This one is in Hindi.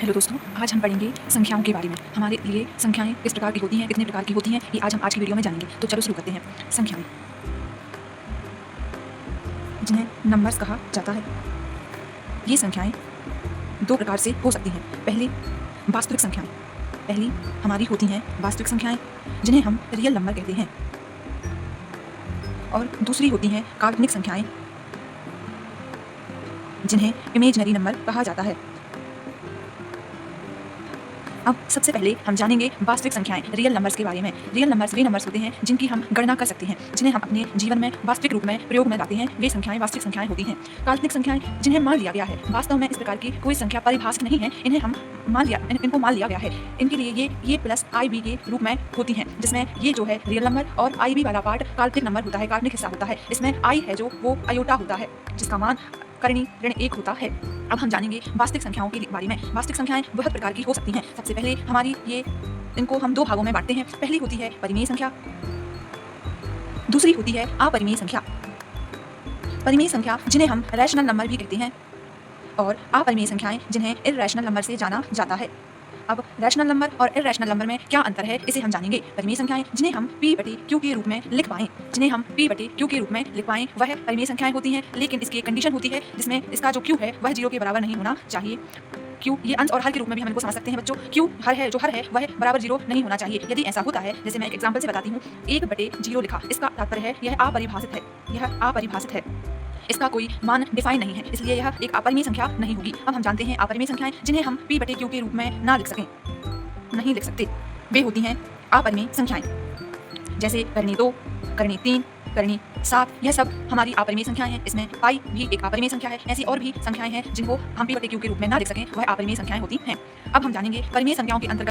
हेलो दोस्तों, आज हम पढ़ेंगे संख्याओं के बारे में। हमारे लिए संख्याएं किस प्रकार की होती हैं, कितने प्रकार की होती हैं, ये आज हम आज की वीडियो में जानेंगे। तो चलो शुरू करते हैं। संख्याएं जिन्हें नंबर्स कहा जाता है, ये संख्याएं दो प्रकार से हो सकती हैं। पहली वास्तविक संख्याएं, पहली हमारी होती हैं वास्तविक संख्याएं जिन्हें हम रियल नंबर कहते हैं, और दूसरी होती हैं काल्पनिक संख्याएं जिन्हें इमेजिनरी नंबर कहा जाता है। अब सबसे पहले हम जानेंगे वास्तविक संख्याएं, रियल नंबर्स के बारे में। रियल नंबर्स वे नंबर्स होते हैं जिनकी हम गणना कर सकते हैं, जिन्हें हम अपने जीवन में वास्तविक रूप में प्रयोग में लाते हैं। वे संख्याएं वास्तविक संख्याएं होती हैं। काल्पनिक संख्याएं जिन्हें मान लिया गया है, वास्तव में इस प्रकार की कोई संख्या परिभाषित नहीं है, इनको मान लिया गया है। इनके लिए ये प्लस आई बी के रूप में होती हैं, जिसमें ये जो है रियल नंबर और आई बी वाला पार्ट काल्पनिक नंबर होता है, काल्पनिक हिस्सा होता है। इसमें आई है जो वो अयोटा होता है, जिसका मान करनी ऋण 1 होता है। अब हम जानेंगे वास्तविक संख्याओं के बारे में। वास्तविक संख्याएं बहुत प्रकार की हो सकती हैं। सबसे पहले इनको हम दो भागों में बांटते हैं। पहली होती है परिमेय संख्या, दूसरी होती है अपरिमेय संख्या। परिमेय संख्या जिन्हें हम रैशनल नंबर भी कहते हैं, और अपरिमेय संख्याएं जिन्हें इरैशनल नंबर से जाना जाता है। अब रैशनल नंबर और इरैशनल नंबर में क्या अंतर है, इसे हम जानेंगे। परिमेय संख्याएं जिन्हें हम p/q के रूप में लिख पाएं, वह परिमेय संख्याएं होती हैं, लेकिन इसकी एक कंडीशन होती है जिसमें इसका जो q है वह 0 के बराबर नहीं होना चाहिए। q ये अंश और हर के रूप में भी हम इनको समझ सकते हैं बच्चों। q जो हर है वह बराबर 0 नहीं होना चाहिए। यदि ऐसा होता है, जैसे मैं एक एग्जांपल से बताती हूँ, 1/0 लिखा, इसका तात्पर्य है यह अपरिभाषित है, इसका कोई मान डिफाइन नहीं है, इसलिए यह एक अपरिमेय संख्या नहीं होगी। अब हम जानते हैं अपरिमेय संख्याएं जिन्हें हम p/q के रूप में नहीं लिख सकते। वे होती हैं अपरिमेय संख्याएं, जैसे करनी 2, करनी 3, करनी 7, यह सब हमारी अपरिमेय संख्याएं हैं। इसमें पाई भी एक अपरिमेय संख्या है। ऐसी और भी संख्याएं हैं जिनको हम p/q के रूप में ना लिख सकें, वह अपरिमेय संख्याएं होती हैं। अब हम जानेंगे परिमेय संख्याओं के अंतर्गत